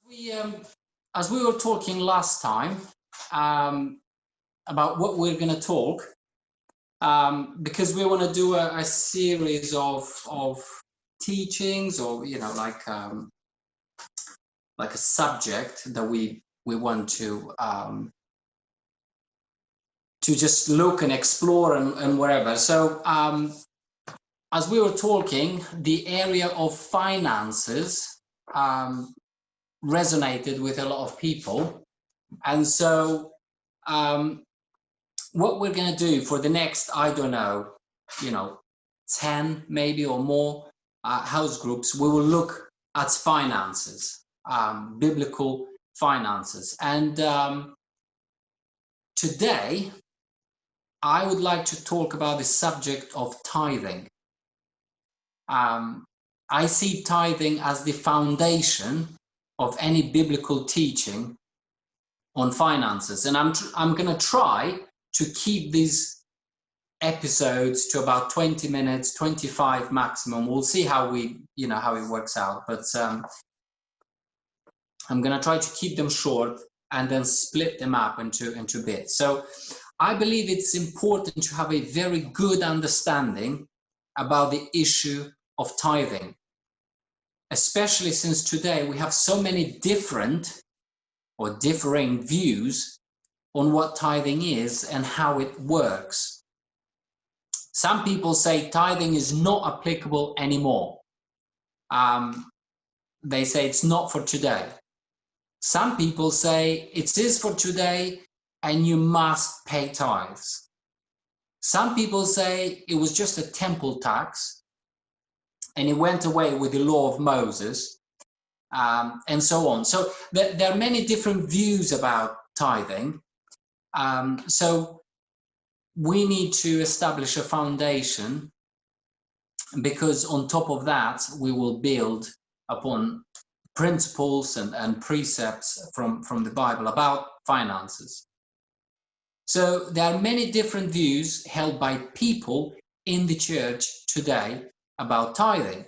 We, as we were talking last time about what we're going to talk, because we want to do a series of teachings, or like a subject that we want to just look and explore and wherever. So as we were talking, the area of finances resonated with a lot of people, and so what we're going to do for the next, I don't know, 10 maybe or more house groups, we will look at finances, biblical finances. And today I would like to talk about the subject of tithing. I see tithing as the foundation of any biblical teaching on finances, and I'm going to try to keep these episodes to about 20 minutes, 25 maximum. We'll see how how it works out, but I'm going to try to keep them short and then split them up into bits. So I believe it's important to have a very good understanding about the issue of tithing, especially since today we have so many different or differing views on what tithing is and how it works. Some people say tithing is not applicable anymore. They say it's not for today. Some people say it is for today and you must pay tithes. Some people say it was just a temple tax and it went away with the law of Moses, and so on. So there are many different views about tithing. So we need to establish a foundation, because on top of that we will build upon principles and precepts from the Bible about finances. So there are many different views held by people in the church today about tithing,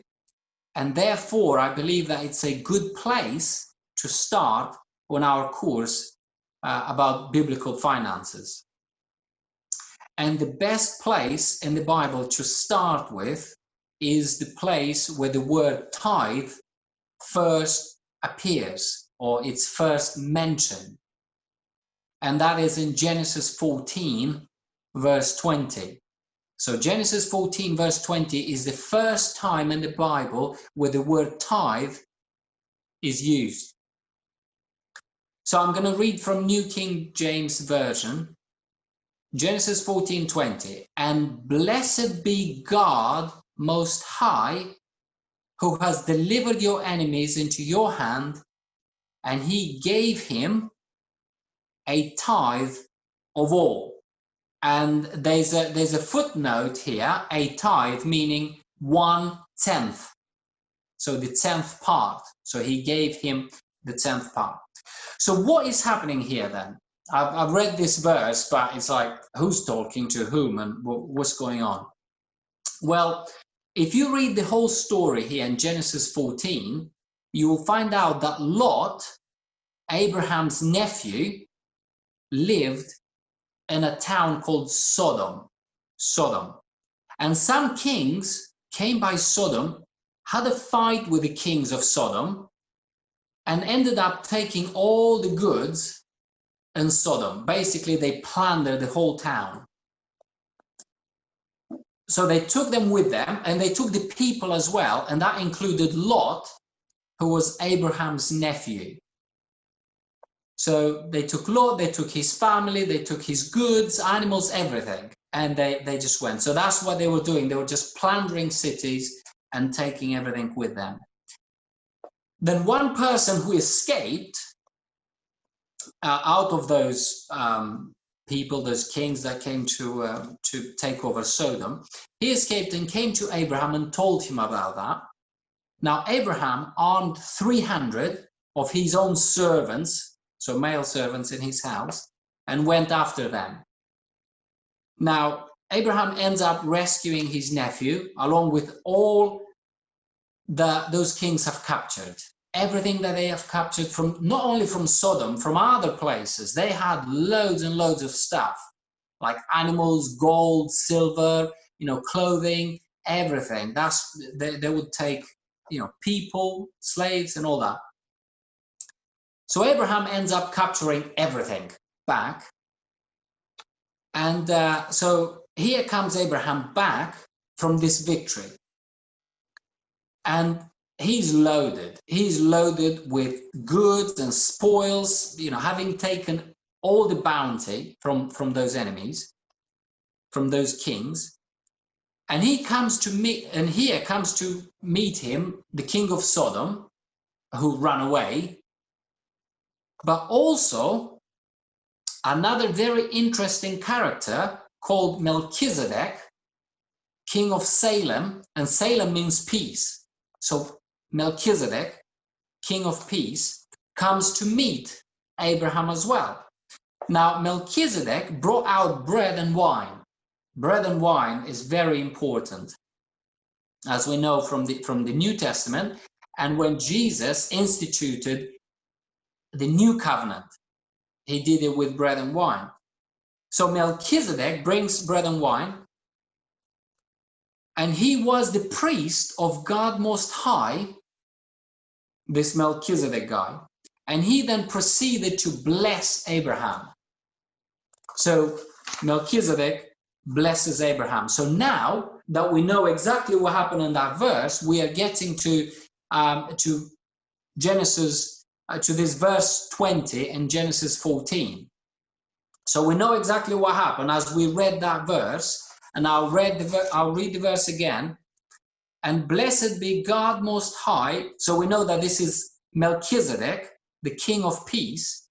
and therefore I believe that it's a good place to start on our course about biblical finances. And the best place in the Bible to start with is the place where the word tithe first appears, or it's first mentioned. And that is in Genesis 14, verse 20. So Genesis 14, verse 20 is the first time in the Bible where the word tithe is used. So I'm going to read from New King James Version. Genesis 14:20. And blessed be God Most High, who has delivered your enemies into your hand, and he gave him a tithe of all. And there's a footnote here, a tithe meaning 1/10. So the 10th part. So he gave him the 10th part. So what is happening here then? I've read this verse, but it's like, who's talking to whom and what's going on? Well, if you read the whole story here in Genesis 14, you will find out that Lot, Abraham's nephew, lived in a town called Sodom. And some kings came by Sodom, had a fight with the kings of Sodom, and ended up taking all the goods in Sodom. Basically, they plundered the whole town. So they took them with them, and they took the people as well, and that included Lot, who was Abraham's nephew. So they took Lot, they took his family, they took his goods, animals, everything, and they just went. So that's what they were doing. They were just plundering cities and taking everything with them. Then one person who escaped out of those people, those kings that came to take over Sodom, he escaped and came to Abraham and told him about that. Now Abraham armed 300 of his own servants, so male servants in his house, and went after them. Now Abraham ends up rescuing his nephew along with all those kings have captured. everything that they have captured from, not only from Sodom, from other places. They had loads and loads of stuff, like animals, gold, silver, clothing, everything. They would take, people, slaves, and all that. So Abraham ends up capturing everything back. And so here comes Abraham back from this victory. And he's loaded. He's loaded with goods and spoils, having taken all the bounty from those enemies, from those kings. And he comes to meet, and here comes to meet him, the king of Sodom, who ran away. But also another very interesting character called Melchizedek, king of Salem, and Salem means peace. So Melchizedek, king of peace, comes to meet Abraham as well. Now Melchizedek brought out bread and wine. Bread and wine is very important, as we know from the New Testament, and when Jesus instituted the new covenant, he did it with bread and wine. So Melchizedek brings bread and wine, and he was the priest of God Most High, this Melchizedek guy, and he then proceeded to bless Abraham. So Melchizedek blesses Abraham. So now that we know exactly what happened in that verse, we are getting to Genesis, to this verse 20 in Genesis 14. So we know exactly what happened as we read that verse, and I'll read the verse again. And blessed be God Most High. So we know that this is Melchizedek, the king of peace,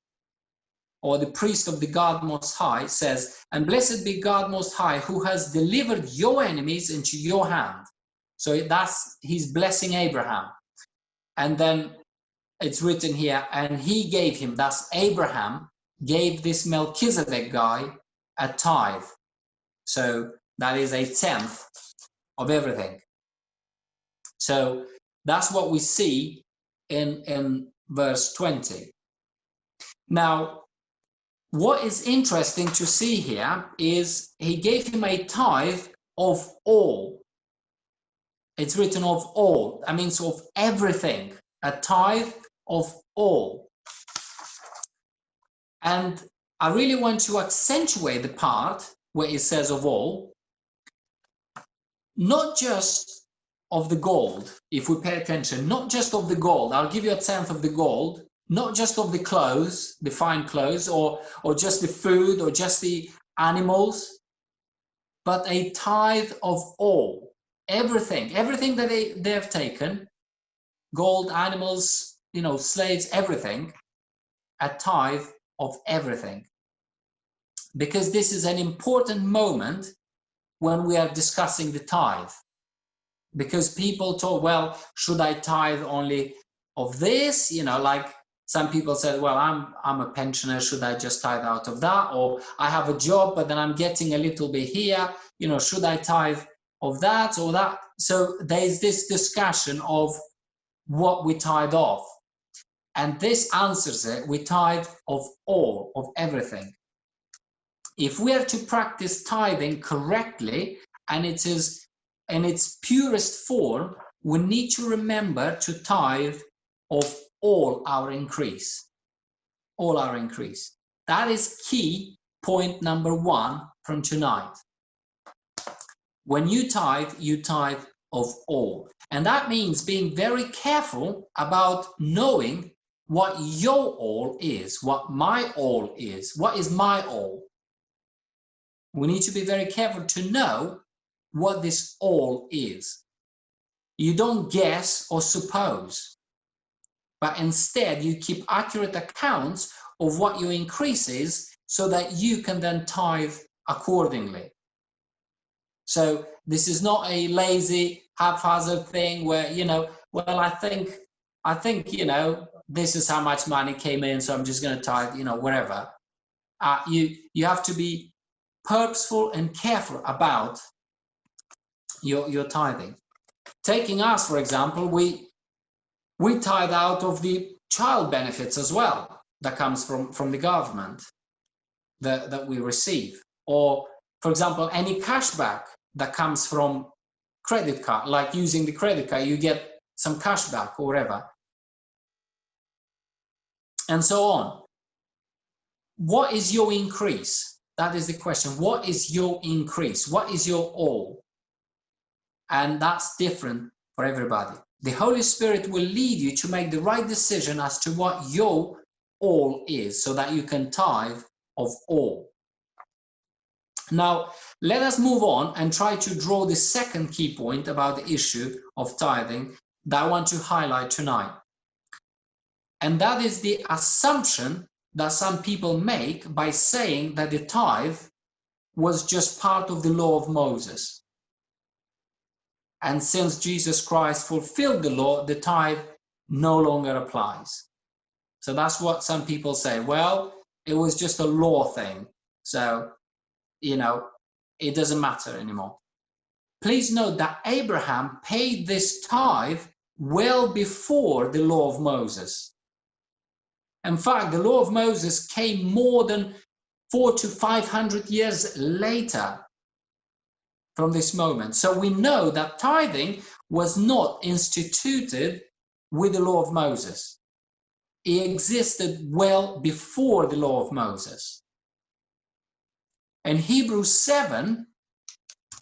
or the priest of the God Most High, says, and blessed be God Most High, who has delivered your enemies into your hand. So he's blessing Abraham. And then it's written here, and he gave him, that's Abraham, gave this Melchizedek guy a tithe. So that is 1/10 of everything. So that's what we see in verse 20. Now, what is interesting to see here is he gave him a tithe of all. It's written of all. That means of everything. A tithe of all. And I really want to accentuate the part where it says of all, not just of the gold, if we pay attention, not just of the gold. I'll give you 1/10 of the gold, not just of the clothes, the fine clothes, or just the food, or just the animals, but a tithe of all, everything that they have taken, gold, animals, slaves, everything, a tithe of everything. Because this is an important moment when we are discussing the tithe. Because people thought, well, should I tithe only of this? Like some people said, well, I'm a pensioner, should I just tithe out of that? Or I have a job, but then I'm getting a little bit here, should I tithe of that or that? So there's this discussion of what we tithe of. And this answers it. We tithe of all, of everything. If we are to practice tithing correctly, and it is in its purest form, we need to remember to tithe of all our increase. All our increase. That is key point number 1 from tonight. When you tithe of all. And that means being very careful about knowing what your all is, what my all is. What is my all? We need to be very careful to know what this all is. You don't guess or suppose, but instead you keep accurate accounts of what your increase is so that you can then tithe accordingly. So this is not a lazy, haphazard thing where, well, I think, this is how much money came in, so I'm just going to tithe, whatever. You have to be purposeful and careful about your tithing. Taking us, for example, We tithe out of the child benefits as well that comes from the government that we receive. Or, for example, any cashback that comes from credit card, like using the credit card, you get some cashback or whatever. And so on. What is your increase? That is the question. What is your increase? What is your all? And that's different for everybody. The Holy Spirit will lead you to make the right decision as to what your all is, so that you can tithe of all. Now, let us move on and try to draw the second key point about the issue of tithing that I want to highlight tonight. And that is the assumption that some people make by saying that the tithe was just part of the law of Moses. And since Jesus Christ fulfilled the law, the tithe no longer applies. So that's what some people say. Well, it was just a law thing. So, it doesn't matter anymore. Please note that Abraham paid this tithe well before the law of Moses. In fact, the law of Moses came more than 400 to 500 years later from this moment. So we know that tithing was not instituted with the law of Moses. It existed well before the law of Moses. In Hebrews 7,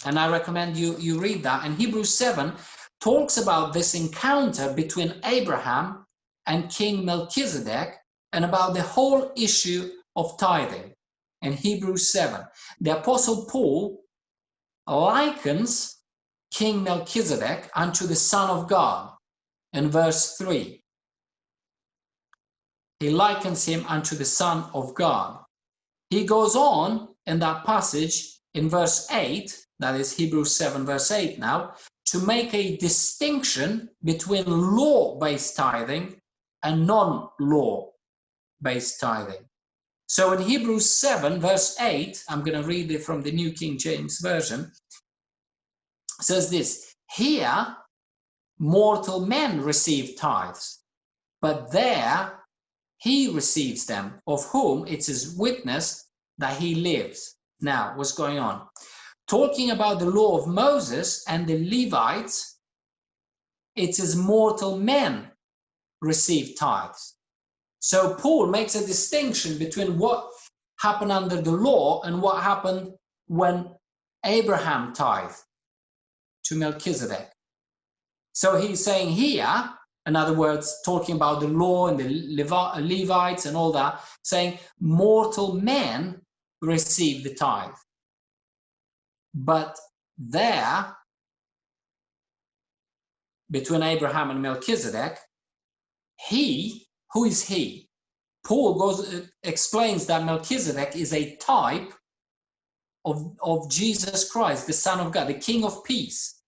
and I recommend you read that, and Hebrews 7 talks about this encounter between Abraham and King Melchizedek, and about the whole issue of tithing. In Hebrews 7, the Apostle Paul likens King Melchizedek unto the Son of God in verse 3. He likens him unto the Son of God. He goes on in that passage in verse 8, that is Hebrews 7 verse 8 now, to make a distinction between law-based tithing and non-law based tithing. So in Hebrews 7 verse 8, I'm going to read it from the New King James Version, says this: here mortal men receive tithes, but there he receives them, of whom it is witness that he lives. Now, what's going on? Talking about the law of Moses and the Levites, it is mortal men receive tithes. So Paul makes a distinction between what happened under the law and what happened when Abraham tithed to Melchizedek. So he's saying here, in other words, talking about the law and the Levites and all that, saying mortal men receive the tithe. But there, between Abraham and Melchizedek, who is he? Paul explains that Melchizedek is a type of Jesus Christ, the Son of God, the King of peace,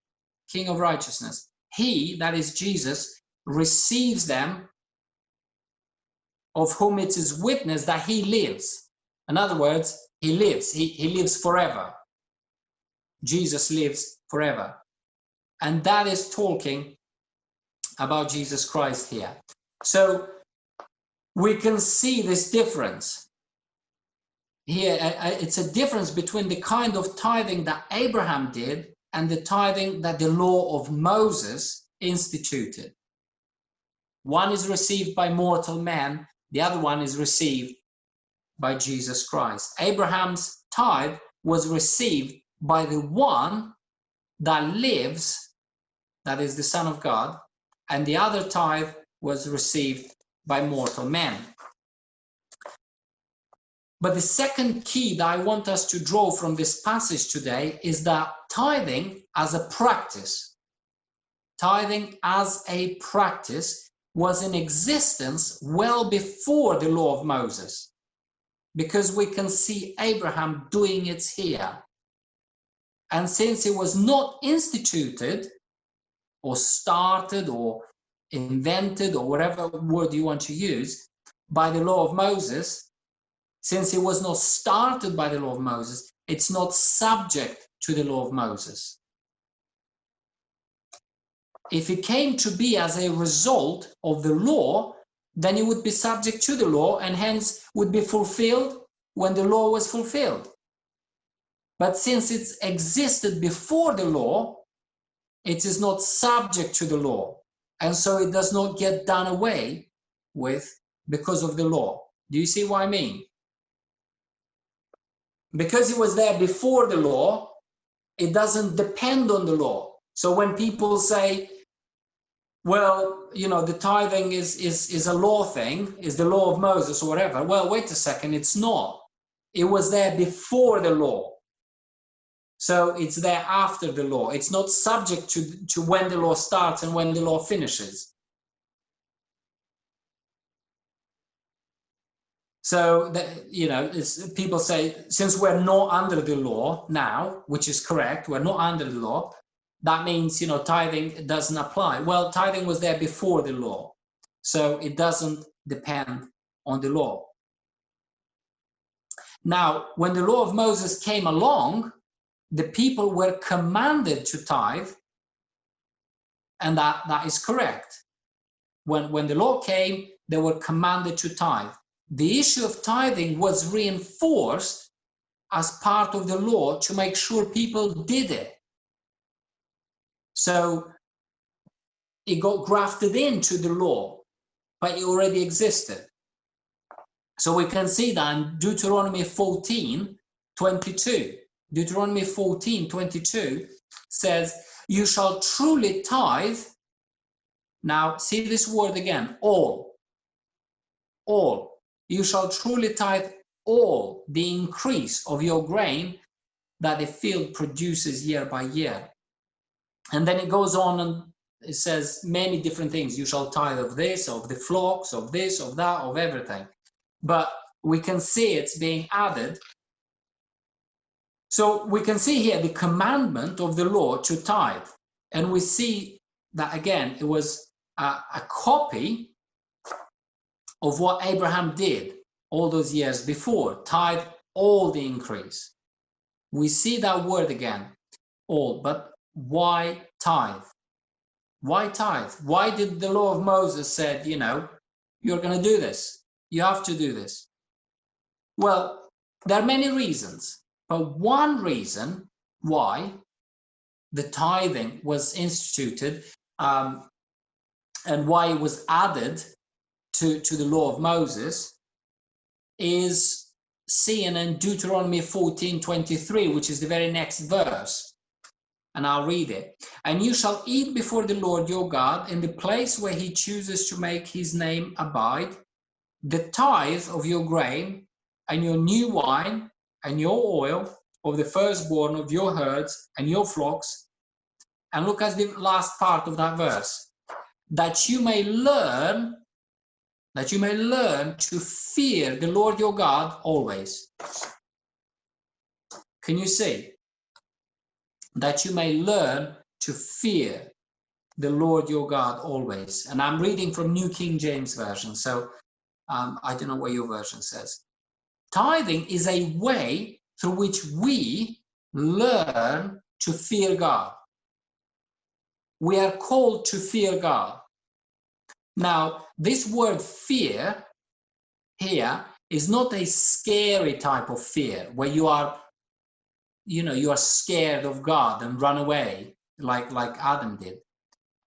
King of righteousness. He, that is Jesus, receives them, of whom it is witness that he lives. In other words, he lives. He lives forever. Jesus lives forever. And that is talking about Jesus Christ here. So we can see this difference. Here, it's a difference between the kind of tithing that Abraham did and the tithing that the law of Moses instituted. One is received by mortal men, the other one is received by Jesus Christ. Abraham's tithe was received by the one that lives, that is the Son of God, and the other tithe was received by mortal men. But the second key that I want us to draw from this passage today is that tithing as a practice, was in existence well before the law of Moses, because we can see Abraham doing it here. And since it was not instituted or started or invented or whatever word you want to use by the law of Moses, since it was not started by the law of Moses, it's not subject to the law of Moses. if it came to be as a result of the law, then it would be subject to the law and hence would be fulfilled when the law was fulfilled. But since it existed before the law, it is not subject to the law. And so it does not get done away with because of the law. Do you see what I mean? Because it was there before the law, it doesn't depend on the law. So when people say, well, you know, the tithing is a law thing, is the law of Moses or whatever. Well, wait a second, it's not. It was there before the law. So it's there after the law. It's not subject to when the law starts and when the law finishes. So, you know, people say, since we're not under the law now, which is correct, we're not under the law, that means, you know, tithing doesn't apply. Well, tithing was there before the law, so it doesn't depend on the law. Now, when the law of Moses came along, the people were commanded to tithe, and that is correct. When the law came, they were commanded to tithe. The issue of tithing was reinforced as part of the law to make sure people did it. So it got grafted into the law, but it already existed. So we can see that in Deuteronomy 14:22. Deuteronomy 14:22 says, you shall truly tithe. Now, see this word again, all. All. You shall truly tithe all the increase of your grain that the field produces year by year. And then it goes on and it says many different things. You shall tithe of this, of the flocks, of this, of that, of everything. But we can see it's being added. So we can see here the commandment of the law to tithe. And we see that, again, it was a copy of what Abraham did all those years before. Tithe all the increase. We see that word again, all. But why tithe? Why tithe? Why did the law of Moses said, you know, you're going to do this. You have to do this. Well, there are many reasons. But one reason why the tithing was instituted and why it was added to the law of Moses is seen in Deuteronomy 14:23, which is the very next verse. And I'll read it. And you shall eat before the Lord your God in the place where he chooses to make his name abide, the tithe of your grain and your new wine and your oil of the firstborn of your herds and your flocks. And look at the last part of that verse. That you may learn to fear the Lord your God always. Can you see? That you may learn to fear the Lord your God always. And I'm reading from New King James Version, so I don't know what your version says. Tithing is a way through which we learn to fear God. We are called to fear God. Now, this word fear here is not a scary type of fear where you are, you know, you are scared of God and run away like Adam did,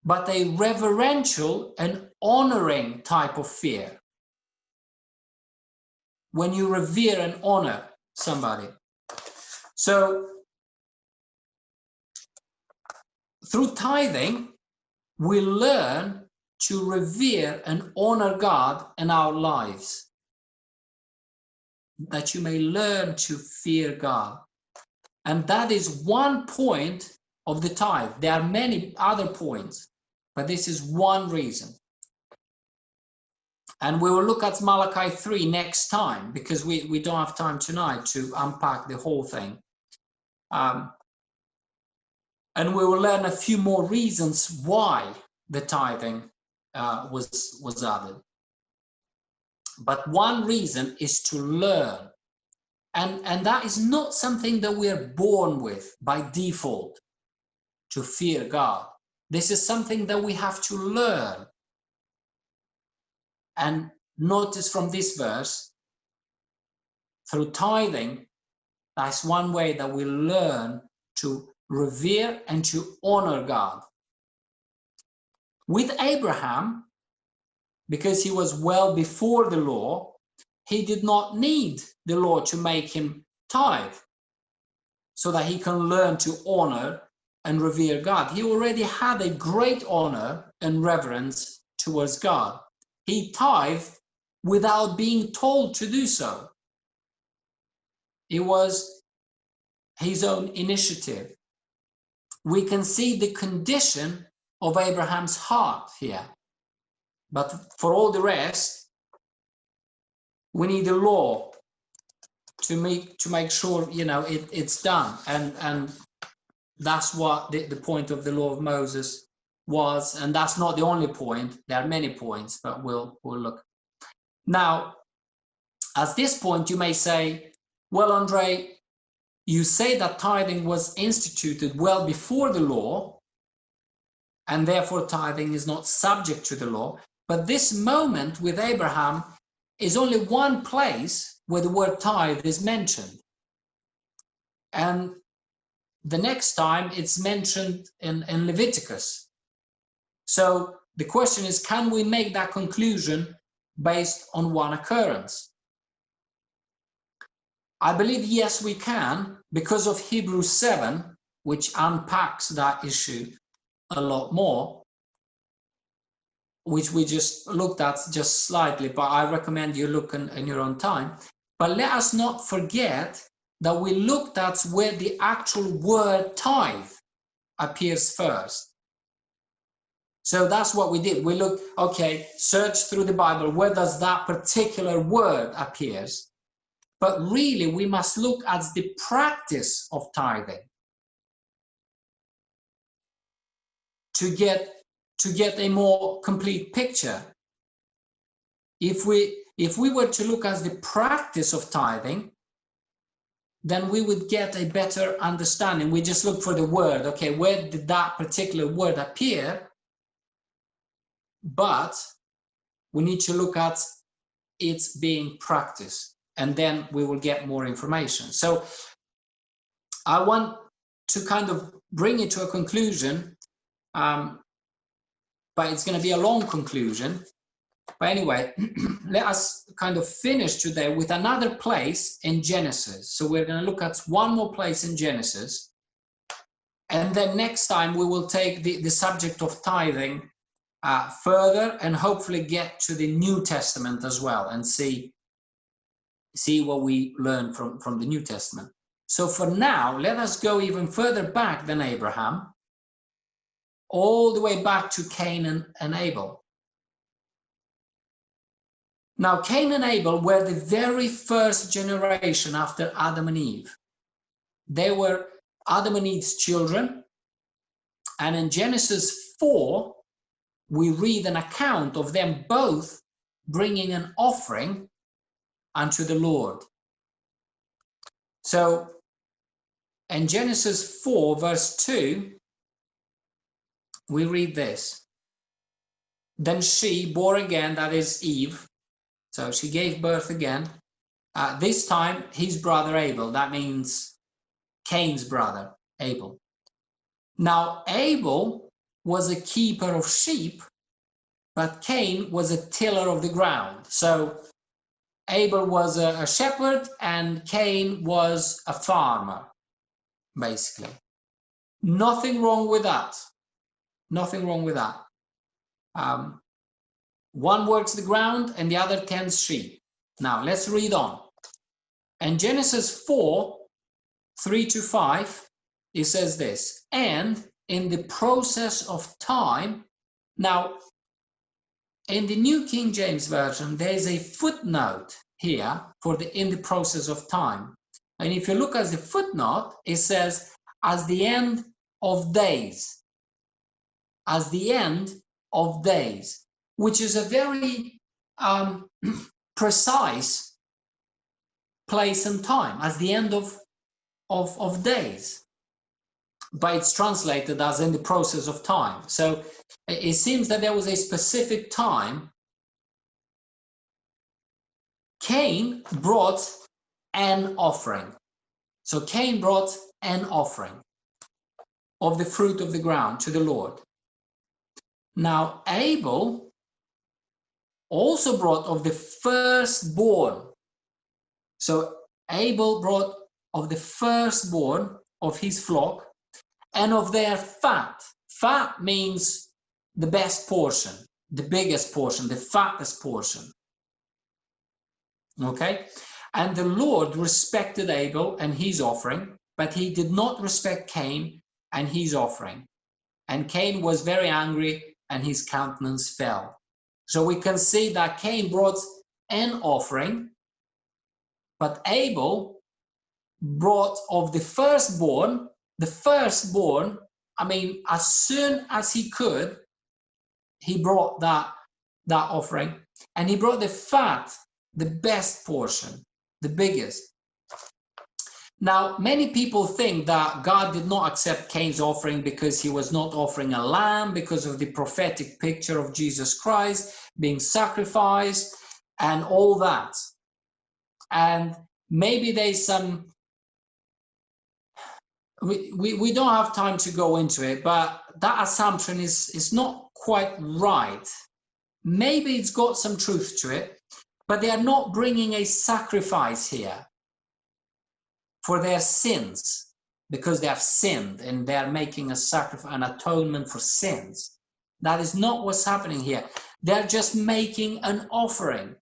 but a reverential and honoring type of fear. When you revere and honor somebody. So, through tithing, we learn to revere and honor God in our lives. That you may learn to fear God. And that is one point of the tithe. There are many other points, but this is one reason. And we will look at Malachi 3 next time, because we don't have time tonight to unpack the whole thing. And we will learn a few more reasons why the tithing was added. But one reason is to learn. And that is not something that we are born with by default, to fear God. This is something that we have to learn. And notice from this verse, through tithing, that's one way that we learn to revere and to honor God. With Abraham, because he was well before the law, he did not need the law to make him tithe, so that he can learn to honor and revere God. He already had a great honor and reverence towards God. He tithed without being told to do so. It was his own initiative. We can see the condition of Abraham's heart here. But for all the rest, we need a law to make sure, you know, it's done. And that's what the point of the law of Moses was. And that's not the only point. There are many points, but we'll look. Now, at this point, you may say, well, Andre, you say that tithing was instituted well before the law, and therefore tithing is not subject to the law. But this moment with Abraham is only one place where the word tithe is mentioned. And the next time it's mentioned in Leviticus. So the question is, can we make that conclusion based on one occurrence? I believe yes, we can, because of Hebrews 7, which unpacks that issue a lot more, which we just looked at just slightly, but I recommend you look in your own time. But let us not forget that we looked at where the actual word tithe appears first. So that's what we did. We looked, okay, search through the Bible, where does that particular word appears? But really, we must look at the practice of tithing to get a more complete picture. If we were to look at the practice of tithing, then we would get a better understanding. We just look for the word. Okay, where did that particular word appear? But we need to look at its being practiced, and then we will get more information. So I want to kind of bring it to a conclusion, but it's going to be a long conclusion. But anyway, let us kind of finish today with another place in Genesis. So we're going to look at one more place in Genesis. And then next time we will take the subject of tithing further, and hopefully get to the New Testament as well, and see what we learn from the New Testament. So for now, let us go even further back than Abraham, all the way back to Cain and Abel. Now, Cain and Abel were the very first generation after Adam and Eve. They were Adam and Eve's children. And in Genesis 4, we read an account of them both bringing an offering unto the Lord. So, in Genesis 4, verse 2, we read this. Then she bore again, that is Eve. So she gave birth again. This time, his brother Abel. That means Cain's brother, Abel. Now, Abel was a keeper of sheep, but Cain was a tiller of the ground. So Abel was a shepherd and Cain was a farmer, basically. Nothing wrong with that. Nothing wrong with that. One works the ground and the other tends sheep. Now, let's read on. In Genesis 4, 3-5, it says this, and in the process of time. Now, in the New King James Version, there is a footnote here for in the process of time. And if you look at the footnote, it says, as the end of days. As the end of days. Which is a very precise place and time, as the end of days. but it's translated as in the process of time. So it seems that there was a specific time Cain brought an offering. So Cain brought an offering of the fruit of the ground to the Lord. Now Abel also brought of the firstborn. So Abel brought of the firstborn of his flock and of their fat. Fat means the best portion, the biggest portion, the fattest portion. Okay? And the Lord respected Abel and his offering, but he did not respect Cain and his offering. And Cain was very angry and his countenance fell. So we can see that Cain brought an offering, but Abel brought of the firstborn, I mean, as soon as he could, he brought that offering, and he brought the fat, the best portion, the biggest. Now, many people think that God did not accept Cain's offering because he was not offering a lamb, because of the prophetic picture of Jesus Christ being sacrificed and all that. And maybe there's some, we don't have time to go into it, but that assumption is not quite right. Maybe it's got some truth to it, but they are not bringing a sacrifice here for their sins, because they have sinned and they are making a sacrifice, an atonement for sins. That is not what's happening here. They're just making an offering.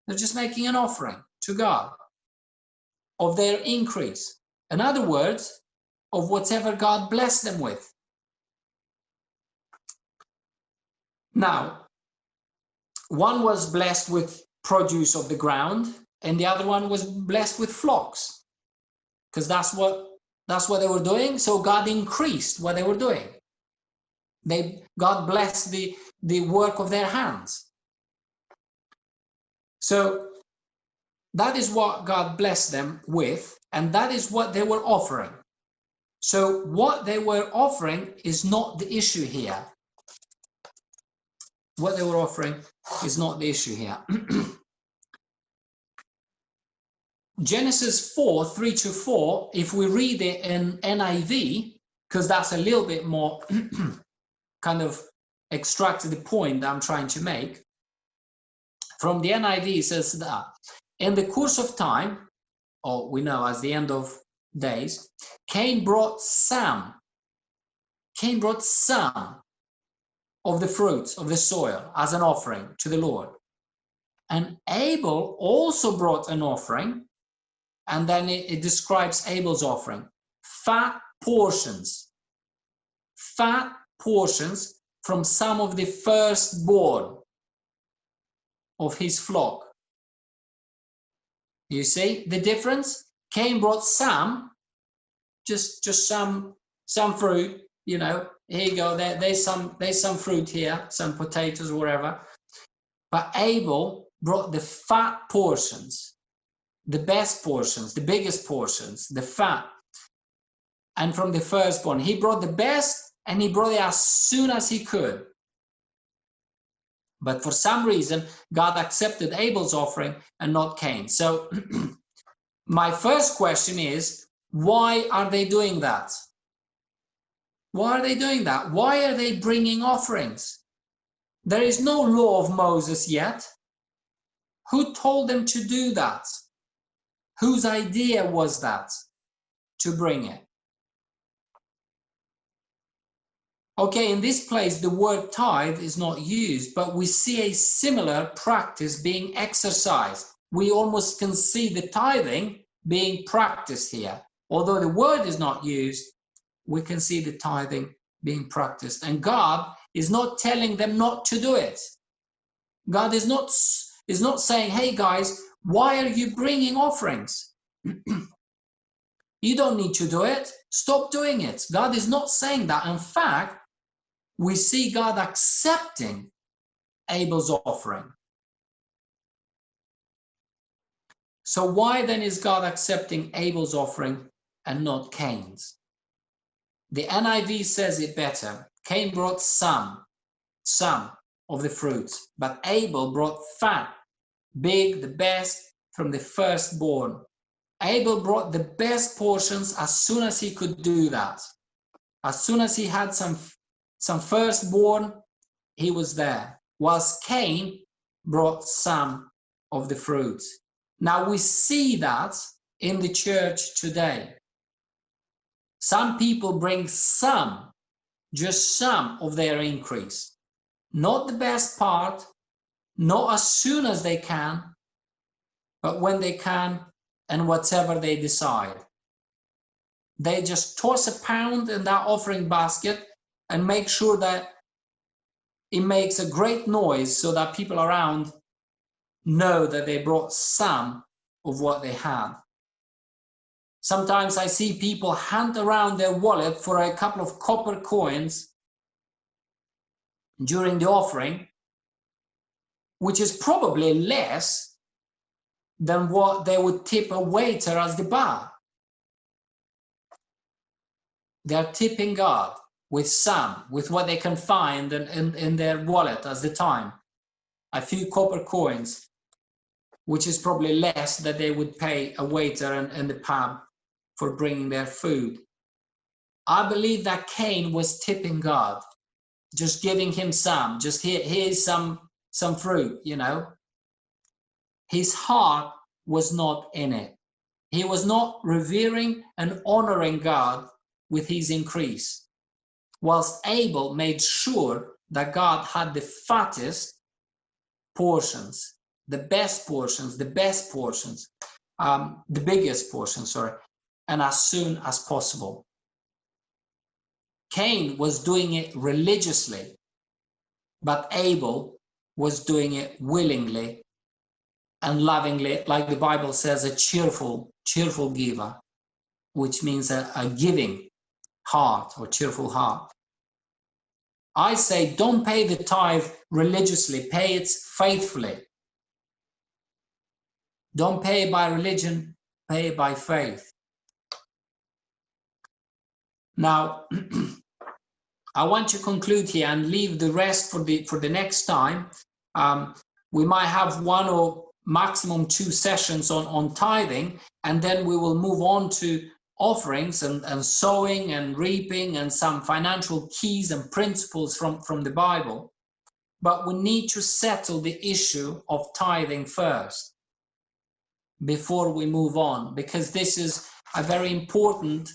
They're just making an offering to God of their increase. In other words, of whatever God blessed them with. Now, one was blessed with produce of the ground, and the other one was blessed with flocks, because that's what they were doing. So God increased what they were doing. God blessed the work of their hands. So that is what God blessed them with, and that is what they were offering. So what they were offering is not the issue here. What they were offering is not the issue here. Genesis 4, 3-4, if we read it in NIV, because that's a little bit more kind of extracted the point that I'm trying to make. From the NIV, it says that in the course of time, or we know as the end of days, Cain brought some of the fruits of the soil as an offering to the Lord. And Abel also brought an offering, and then it describes Abel's offering. Fat portions from some of the firstborn of his flock. You see the difference? Cain brought some, just some fruit, you know, here you go, there's some fruit here, some potatoes or whatever. But Abel brought the fat portions, the best portions, the biggest portions, the fat. And from the firstborn, he brought the best, and he brought it as soon as he could. But for some reason, God accepted Abel's offering and not Cain. So my first question is, why are they doing that? Why are they doing that? Why are they bringing offerings? There is no law of Moses yet. Who told them to do that? Whose idea was that to bring it? Okay, in this place, the word tithe is not used, but we see a similar practice being exercised. We almost can see the tithing being practiced here. Although the word is not used, we can see the tithing being practiced. And God is not telling them not to do it. God is not saying, hey guys, why are you bringing offerings? You don't need to do it. Stop doing it. God is not saying that. In fact, we see God accepting Abel's offering. So why then is God accepting Abel's offering and not Cain's? The NIV says it better. Cain brought some of the fruits, but Abel brought fat, big, the best from the firstborn. Abel brought the best portions as soon as he could do that. As soon as he had some firstborn, he was there. Whilst Cain brought some of the fruits. Now we see that in the church today. Some people bring some, just some of their increase. Not the best part, not as soon as they can, but when they can and whatever they decide. They just toss a pound in that offering basket and make sure that it makes a great noise so that people around know that they brought some of what they had. Sometimes I see people hunt around their wallet for a couple of copper coins during the offering, which is probably less than what they would tip a waiter as the bar. They're tipping God with some, with what they can find in their wallet at the time. A few copper coins, which is probably less than they would pay a waiter in the pub for bringing their food. I believe that Cain was tipping God, just giving him some, just here's some fruit, you know. His heart was not in it. He was not revering and honoring God with his increase, whilst Abel made sure that God had the fattest portions, the best portions, the biggest portions, and as soon as possible. Cain was doing it religiously, but Abel was doing it willingly and lovingly, like the Bible says, a cheerful giver, which means a giving heart or cheerful heart. I say don't pay the tithe religiously, pay it faithfully. Don't pay it by religion, pay it by faith. Now, I want to conclude here and leave the rest for the next time. We might have one or maximum 2 sessions on tithing, and then we will move on to offerings and sowing and reaping and some financial keys and principles from the Bible. But we need to settle the issue of tithing first before we move on, because this is a very important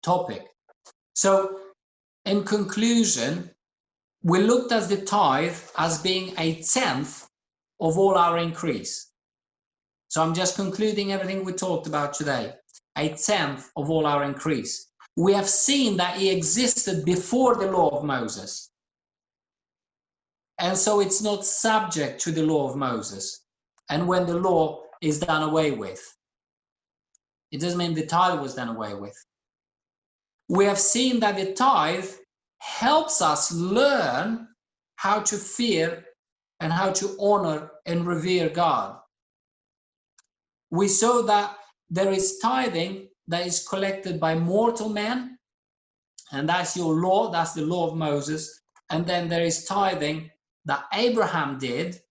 topic. So in conclusion, we looked at the tithe as being 1/10 of all our increase. So I'm just concluding everything we talked about today. 1/10 of all our increase. We have seen that it existed before the law of Moses. And so it's not subject to the law of Moses. And when the law is done away with, it doesn't mean the tithe was done away with. We have seen that the tithe helps us learn how to fear and how to honor and revere God. We saw that there is tithing that is collected by mortal men, and that's your law, that's the law of Moses. And then there is tithing that Abraham did,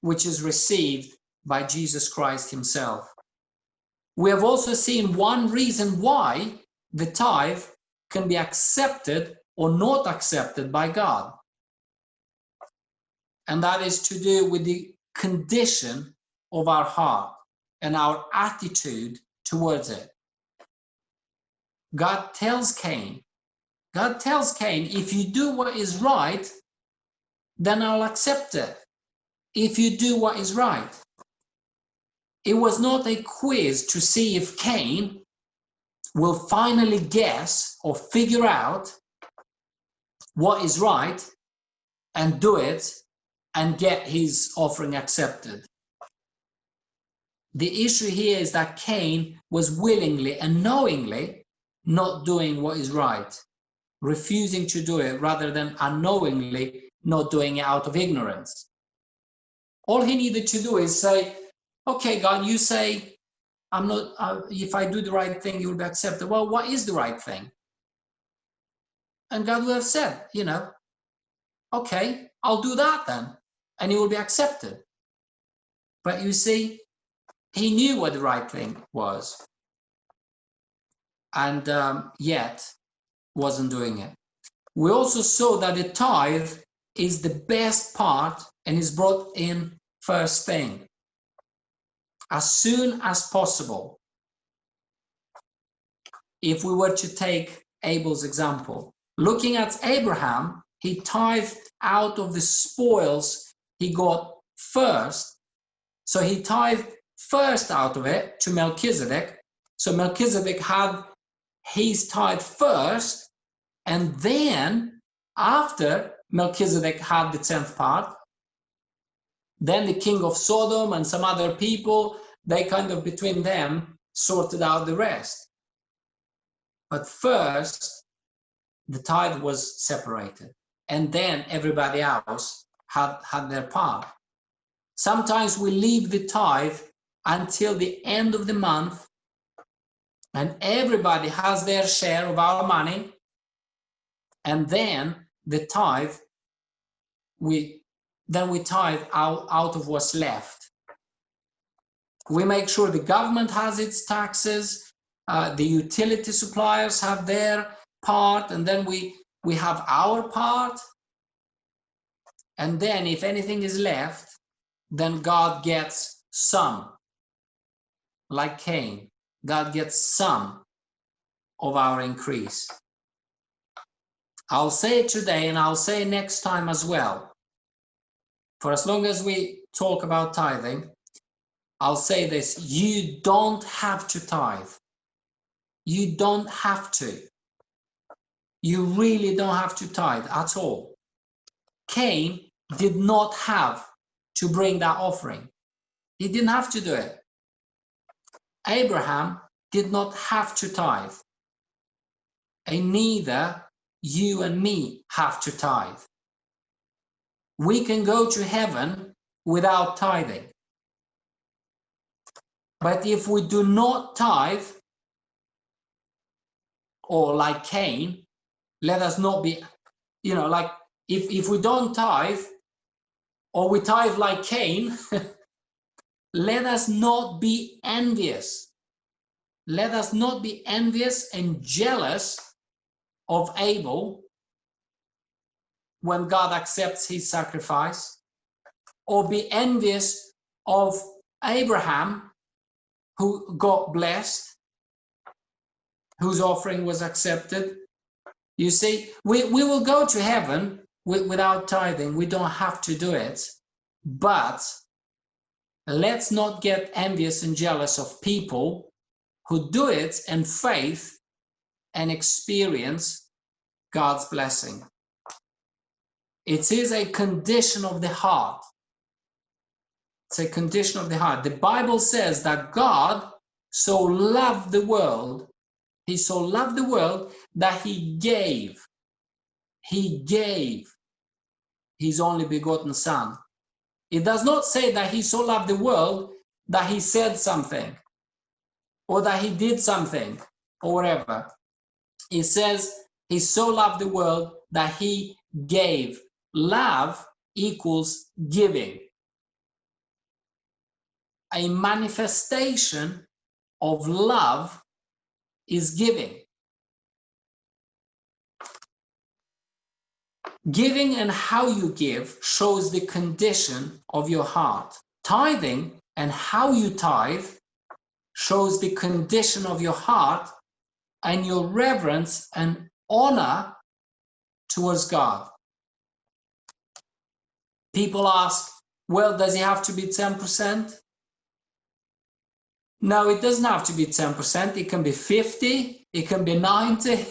which is received by Jesus Christ himself. We have also seen one reason why the tithe can be accepted or not accepted by God. And that is to do with the condition of our heart and our attitude towards it. God tells Cain, if you do what is right, then I'll accept it. If you do what is right. It was not a quiz to see if Cain will finally guess or figure out what is right and do it and get his offering accepted. The issue here is that Cain was willingly and knowingly not doing what is right, refusing to do it rather than unknowingly not doing it out of ignorance. All he needed to do is say, okay, God, you say I'm not, if I do the right thing, you will be accepted. Well, what is the right thing? And God will have said, you know, okay, I'll do that then. And you will be accepted. But you see, he knew what the right thing was. And yet wasn't doing it. We also saw that the tithe is the best part and is brought in first thing, as soon as possible. If we were to take Abel's example, looking at Abraham, he tithed out of the spoils he got first. So he tithed first out of it to Melchizedek. So Melchizedek had his tithe first, and then after Melchizedek had the 10th part, then the king of Sodom and some other people, they kind of between them sorted out the rest. But first, the tithe was separated, and then everybody else had their part. Sometimes we leave the tithe until the end of the month, and everybody has their share of our money, and then the tithe, we tithe out of what's left. We make sure the government has its taxes, the utility suppliers have their part, and then we have our part. And then if anything is left, then God gets some. Like Cain, God gets some of our increase. I'll say it today, and I'll say it next time as well. For as long as we talk about tithing, I'll say this: you don't have to tithe. You don't have to. You really don't have to tithe at all. Cain did not have to bring that offering. He didn't have to do it. Abraham did not have to tithe. And neither you and me have to tithe. We can go to heaven without tithing. But if we do not tithe, or like Cain, let us not be, you know, like if we don't tithe, or we tithe like Cain, let us not be envious. Let us not be envious and jealous of Abel when God accepts his sacrifice, or be envious of Abraham, who got blessed, whose offering was accepted. You see, we will go to heaven without tithing. We don't have to do it. But let's not get envious and jealous of people who do it in faith and experience God's blessing. It is a condition of the heart. It's a condition of the heart. The Bible says that God so loved the world, he so loved the world that he gave his only begotten Son. It does not say that he so loved the world that he said something, or that he did something, or whatever. It says he so loved the world that he gave. Love equals giving. A manifestation of love is giving. Giving and how you give shows the condition of your heart. Tithing and how you tithe shows the condition of your heart and your reverence and honor towards God. People ask, well, does it have to be 10%? No, it doesn't have to be 10%. It can be 50, it can be 90.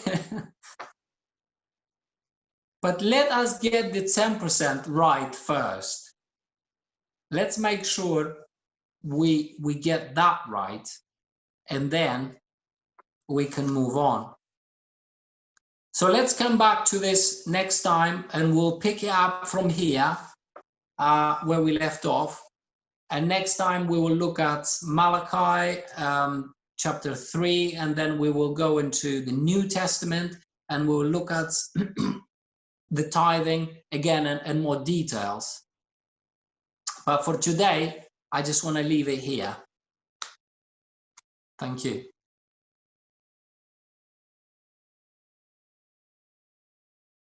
But let us get the 10% right first. Let's make sure we get that right, and then we can move on. So let's come back to this next time, and we'll pick it up from here where we left off. And next time we will look at Malachi chapter 3, and then we will go into the New Testament and we will look at the tithing again and more details. But for today, I just want to leave it here. Thank you.